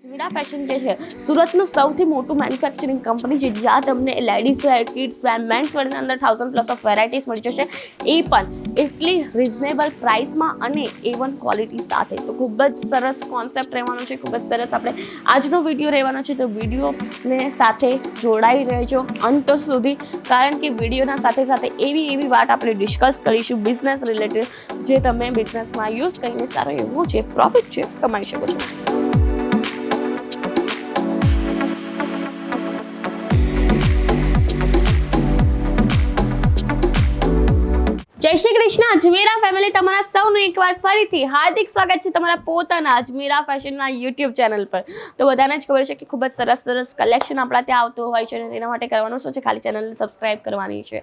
Ajmera fashion જે છે સુરતનું સૌથી મોટું મેન્યુફેક્ચરિંગ કંપની છે જ્યાં તમને ladies wear kids wear men's વેરની અંદર 1000+ ઓફ વેરાયટીઝ મળી જશે એ પણ એટલી રિઝનેબલ પ્રાઇસમાં અને A1 ક્વોલિટી સાથે. તો ખૂબ જ સરસ કોન્સેપ્ટ રહેવાનો છે, ખૂબ જ સરસ આપણે આજનો વિડીયો રહેવાનો છે. તો વિડીયોને સાથે જોડાઈ રહેજો અંત સુધી, કારણ કે વિડીયોના સાથે સાથે એવી વાત આપણે ડિસ્કસ કરીશું બિઝનેસ રિલેટેડ જે તમે બિઝનેસમાં યુઝ કરીને સારો એવો જે પ્રોફિટ છે કમાઈ શકો છો. જય શ્રી કૃષ્ણ. અજમેરા ફેમિલી તમારા સૌનું એકવાર ફરીથી હાર્દિક સ્વાગત છે તમારા પોતાના અજમેરા ફેશનના યુટ્યુબ ચેનલ પર. તો બધાને જ ખબર છે કે ખૂબ જ સરસ કલેક્શન આપણા ત્યાં આવતું હોય છે અને તેના માટે કરવાનું શું છે, ખાલી ચેનલને સબસ્ક્રાઇબ કરવાની છે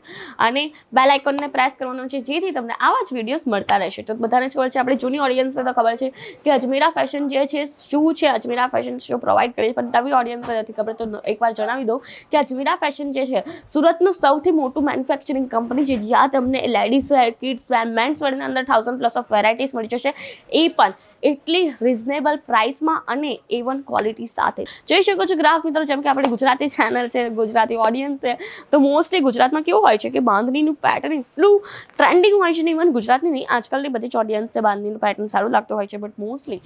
અને બેલ આઇકોનને પ્રેસ કરવાનું છે જેથી તમને આવા જ વિડીયોઝ મળતા રહેશે. તો બધાને જ ખબર છે, આપણી જૂની ઓડિયન્સને તો ખબર છે કે અજમેરા ફેશન જે છે શું છે, અજમેરા ફેશન શો પ્રોવાઈડ કરે છે, પણ નવી ઓડિયન્સને નથી ખબર. તો એકવાર જણાવી દઉં કે અજમેરા ફેશન જે છે સુરતનું સૌથી મોટું મેન્યુફેક્ચરિંગ કંપની છે જ્યાં તમને ladies wear kids wear men's વેરની અંદર 1000+ ઓફ વેરાયટીઝ મળી જશે એ પણ એટલી રિઝનેબલ પ્રાઇસમાં અને A1 ક્વોલિટી સાથે. જોઈ શકો છો ગ્રાહક મિત્રો, જેમ કે આપણી ગુજરાતી ચેનલ છે, ગુજરાતી ઓડિયન્સ છે, તો મોસ્ટલી ગુજરાતમાં કેવું હોય છે કે બાંધણીનું પેટર્ન એટલું ટ્રેન્ડિંગ હોય છે ને. ઇવન ગુજરાતની નહીં, આજકાલની બધી જ ઓડિયન્સ છે બાંધણીનું પેટર્ન સારું લાગતું હોય છે, બટ મોસ્ટલી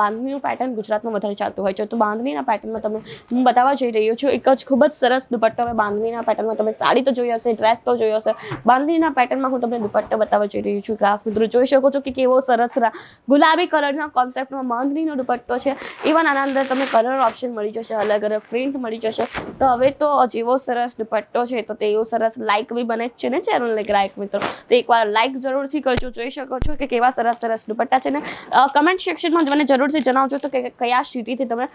બાંધણીનું પેટર્ન ગુજરાતમાં વધારે ચાલતું હોય છે. તો બાંધણીના પેટર્નમાં તમે હું બતાવવા જઈ રહ્યો છું એક જ ખૂબ જ સરસ દુપટ્ટો. હવે બાંધણીના પેટર્નમાં તમે સાડી તો જોઈ હશે, ડ્રેસ તો જોઈ હશે, બાંધણીના પેટર્નમાં હું તમને દુપટ્ટો બતાવવા જઈ રહી છું. ગ્રાહક મિત્રો જોઈ શકો છો કે કેવો સરસ ગુલાબી કલરના કોન્સેપ્ટમાં બાંધણીનો દુપટ્ટો છે. ઇવન આના અંદર તમને કલર ઓપ્શન મળી જશે, અલગ અલગ પ્રિન્ટ મળી જશે. તો હવે તો જેવો સરસ દુપટ્ટો છે તો તેવો સરસ લાઇક બી બને જ છે ને ચેનલને ગ્રાહક મિત્રો. તો એકવાર લાઇક જરૂરથી કરજો. જોઈ શકો છો કે કેવા સરસ દુપટ્ટા છે ને. કમેન્ટ સેક્શનમાં મને જરૂરથી જણાવજો તો કે કયા સિટીથી તમે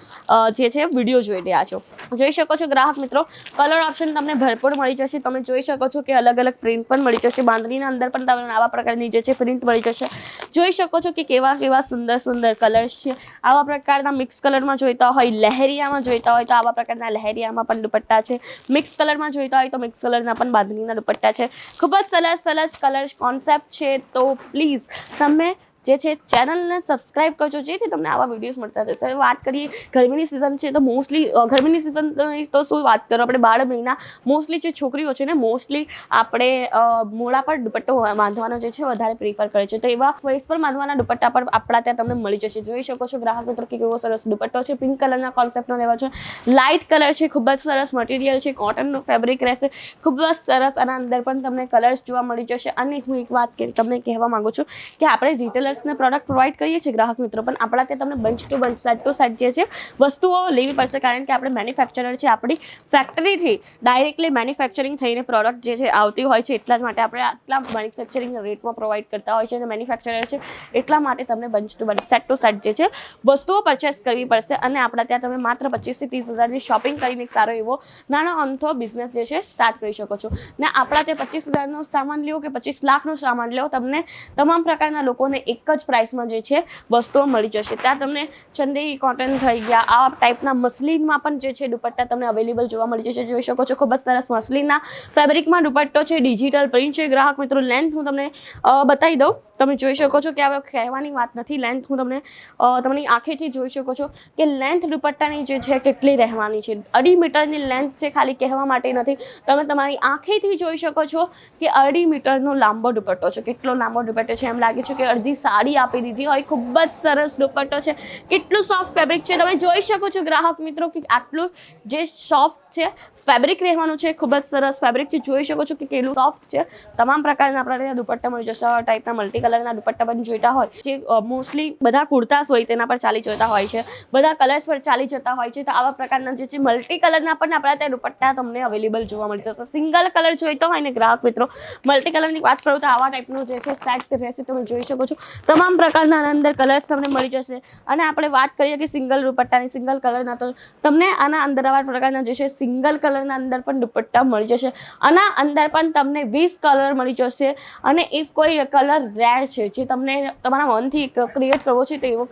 જે છે વિડીયો જોઈ રહ્યા છો. જોઈ શકો છો ગ્રાહક મિત્રો, કલર ઓપ્શન તમને ભરપૂર મળી જશે. તમે જોઈ શકો છો કે અલગ અલગ પ્રિન્ટ પણ મળી જશે. બાંધણીના અંદર પણ તમને આવા પ્રકારની જે છે પ્રિન્ટ મળી જશે. જોઈ શકો છો કે કેવા સુંદર કલર્સ છે. આવા પ્રકારના મિક્સ કલરમાં જોઈતા હોય, લહેરિયામાં જોઈતા હોય તો આવા પ્રકારના લહેરિયામાં પણ દુપટ્ટા છે. મિક્સ કલરમાં જોઈતા હોય તો મિક્સ કલરના પણ બાંધણીના દુપટ્ટા છે. ખૂબ જ સરસ કલર કોન્સેપ્ટ છે. તો પ્લીઝ તમે જે છે ચેનલને સબસ્ક્રાઇબ કરજો જેથી તમને આવા વિડીયોઝ મળતા જશે. વાત કરીએ ગરમીની સિઝન છે તો મોસ્ટલી ગરમીની સિઝન તો શું વાત કરો, આપણે 12 મહિના મોસ્ટલી જે છોકરીઓ છે ને મોસ્ટલી આપણે મોડા પર દુપટ્ટો બાંધવાનો જે છે વધારે પ્રિફર કરે છે. તો એવા ફેસ પર બાંધવાના દુપટ્ટા પર આપણા ત્યાં તમને મળી જશે. જોઈ શકો છો ગ્રાહક મિત્રો કે કેવો સરસ દુપટ્ટો છે. પિંક કલરના કોન્સેપ્ટનો લેવા છે, લાઇટ કલર છે, ખૂબ જ સરસ મટીરિયલ છે, કોટનનું ફેબ્રિક રહેશે, ખૂબ જ સરસ. આના અંદર પણ તમને કલર્સ જોવા મળી જશે. અને હું એક વાત તમને કહેવા માંગુ છું કે આપણે રિટેલર પ્રોડક્ટ પ્રોવાઈડ કરીએ છીએ ગ્રાહક મિત્રો, પણ આપણા ત્યાં તમને bunch to bunch set to set જે છે વસ્તુઓ લેવી પડશે, કારણ કે આપણે મેન્યુફેક્ચરર છે. આપણી ફેક્ટરીથી ડાયરેક્ટલી મેન્યુફેક્ચરિંગ થઈને પ્રોડક્ટ જે છે આવતી હોય છે, એટલા જ માટે આપણે આટલા મેન્યુફેક્ચરિંગ રેટમાં પ્રોવાઈડ કરતા હોય છે અને મેન્યુફેક્ચરર છે એટલા માટે તમને bunch to bunch set to set જે છે વસ્તુઓ પરચેસ કરવી પડશે. અને આપણા ત્યાં તમે માત્ર 25 થી 30 હજારની શોપિંગ કરીને એક સારો એવો નાનો અમથો બિઝનેસ જે છે સ્ટાર્ટ કરી શકો છો. ને આપણા ત્યાં 25 હજારનો સામાન લ્યો કે 25 લાખનો સામાન લ્યો, તમને તમામ પ્રકારના લોકોને એક જ પ્રાઇસમાં જે છે વસ્તુઓ મળી જશે. ત્યાં તમને ચંદેરી કોટન થઈ ગયા, આવા ટાઈપના મસલિનમાં પણ જે છે દુપટ્ટા તમને અવેલેબલ જોવા મળી જશે. જોઈ શકો છો ખૂબ જ સરસ મસલિનના ફેબ્રિકમાં દુપટ્ટો છે, ડિજિટલ પ્રિન્ટ છે. ગ્રાહક મિત્રો લેન્થ હું તમને બતાવી દઉં. તમે જોઈ શકો છો કે હવે કહેવાની વાત નથી, લેન્થ હું તમને આંખેથી જોઈ શકો છો કે લેન્થ દુપટ્ટાની જે છે કેટલી રહેવાની છે. 2.5 મીટરની લેન્થ છે, ખાલી કહેવા માટે નથી. તમે તમારી આંખેથી જોઈ શકો છો કે 2.5 મીટરનો લાંબો દુપટ્ટો છે. કેટલો લાંબો દુપટ્ટો છે, એમ લાગે છે કે અડધી સાડી આપી દીધી હોય. ખૂબ જ સરસ દુપટ્ટો છે, કેટલું સોફ્ટ ફેબ્રિક છે. તમે જોઈ શકો છો ગ્રાહક મિત્રો કે આટલું જે સોફ્ટ છે ફેબ્રિક રહેવાનું છે. ખૂબ જ સરસ ફેબ્રિક છે. જોઈ શકો છો કે કેટલું સોફ્ટ છે. તમામ પ્રકારના આપણા ત્યાં દુપટ્ટા મળી જશે. આવા ટાઈપના મલ્ટી કલરના દુપટ્ટા પણ જોઈતા હોય, જે મોસ્ટલી બધા કુર્તાસ હોય તેના પર ચાલી જતા હોય છે, બધા કલર્સ પર ચાલી જતા હોય છે. તો આવા પ્રકારના જે છે મલ્ટી કલરના પણ આપણા ત્યાં દુપટ્ટા તમને અવેલેબલ જોવા મળી જશે. સિંગલ કલર જોઈતો હોય ને ગ્રાહક મિત્રો, મલ્ટી કલરની વાત કરું તો આવા ટાઈપનું જે છે સેટ રહેશે. તમે જોઈ શકો છો તમામ પ્રકારના અંદર કલર્સ તમને મળી જશે. અને આપણે વાત કરીએ કે સિંગલ દુપટ્ટાની, સિંગલ કલરના, તો તમને આના અંદર આવા પ્રકારના જે છે સિંગલ કલરના અંદર પણ દુપટ્ટા મળી જશે. આના અંદર પણ તમને 20 કલર મળી જશે. અને ઇફ કોઈ કલર રેર છે જે તમને તમારા મનથી ક્રિએટ કરવો છે તો એવો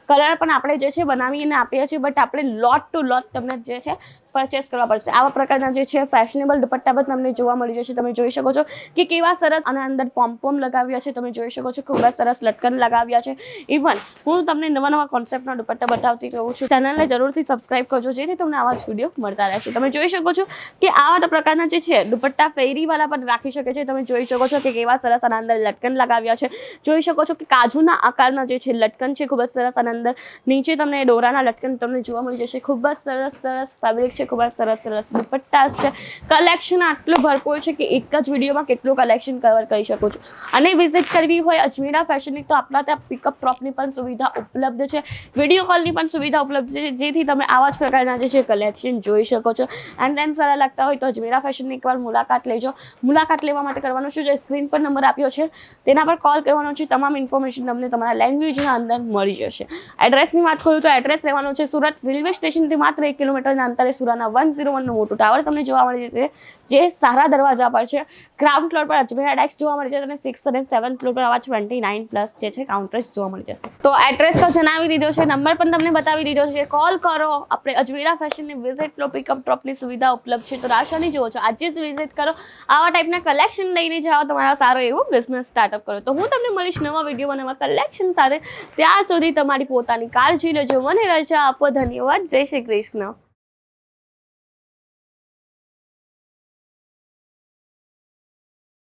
કલર પણ આપણે જે છે બનાવીને આપીએ છીએ, બટ આપણે લોટ ટુ લોટ તમને જે છે પરચેસ કરવા પડશે. આવા પ્રકારના જે છે ફેશનેબલ દુપટ્ટા પણ તમને જોવા મળી જશે. તમે જોઈ શકો છો કે કેવા સરસ આના અંદર પોમ્પોમ લગાવ્યા છે. તમે જોઈ શકો છો ખૂબ જ સરસ લટકન લગાવ્યા છે. ઇવન હું તમને નવા નવા કોન્સેપ્ટના દુપટ્ટા બતાવતી રહું છું. ચેનલને જરૂરથી સબસ્ક્રાઇબ કરજો જેથી તમને આવા જ વિડીયો મળતા રહેશે. તમે જોઈ શકો છો કે આવા પ્રકારના જે છે દુપટ્ટા ફેરીવાળા પણ રાખી શકે છે. તમે જોઈ શકો છો કે કેવા સરસ આના અંદર લટકન લગાવ્યા છે. જોઈ શકો છો કે કાજુના આકારના જે છે લટકન છે ખૂબ જ સરસ. આના અંદર નીચે તમને દોરાના લટકન તમને જોવા મળી જશે. ખૂબ જ સરસ ફેબ્રિક છે. ખૂબ જ સરસ દુપટ્ટા છે. કલેક્શન આટલું ભરપૂર છે કે એક જ વિડીયોમાં કેટલું કલેક્શન કવર કરી શકો છો. અને વિઝિટ કરવી હોય અજમેરા ફેશનની તો આપણા ત્યાં પિકઅપ ડ્રોપની પણ સુવિધા ઉપલબ્ધ છે. વિડીયો કોલની પણ સુવિધા ઉપલબ્ધ છે જેથી તમે આવા જ પ્રકારના જે છે કલેક્શન જોઈ શકો છો. એન્ડ દેન સારા લાગતા હોય તો અજમેરા ફેશનની એકવાર મુલાકાત લેજો. મુલાકાત લેવા માટે કરવાનું શું છે, સ્ક્રીન પર નંબર આપ્યો છે તેના પર કોલ કરવાનો છે. તમામ ઇન્ફોર્મેશન તમને તમારા લેંગ્વેજના અંદર મળી જશે. એડ્રેસની વાત કરું તો એડ્રેસ રહેવાનું છે સુરત રેલવે સ્ટેશનથી માત્ર 1 કિલોમીટરના અંતરે સુરાના 101 નું મોટું ટાવર તમને જોવા મળી જશે જે સારા દરવાજા પર છે. ગ્રાઉન્ડ ફ્લોર પર અજમેરા ડેક્સ જોવા મળી જશે અને 6 અને 7 ફ્લોર પર આવા 29+ જે છે કાઉન્ટર્સ જોવા મળી જશે. તો એડ્રેસ તો જણાવી દીધો છે, નંબર પણ તમને બતાવી દીધો છે. કોલ કરો, આપણે અજમેરા ફેશનની વિઝિટ લો, પિકઅપ ડ્રોપની સુવિધા ઉપલબ્ધ છે. તો રાશાની જુઓ છો, આજે જ વિઝિટ કરો, આવા ટાઈપના કલેક્શન લઈને જાઓ, તમારા સારો એવો બિઝનેસ સ્ટાર્ટઅપ કરો. તો હું તમને મળીશ નવા વિડીયો નવા કલેક્શન સાથે. ત્યાં સુધી તમારી પોતાની કાળજી લેજો. મને રજા આપો. ધન્યવાદ. જય શ્રી કૃષ્ણ.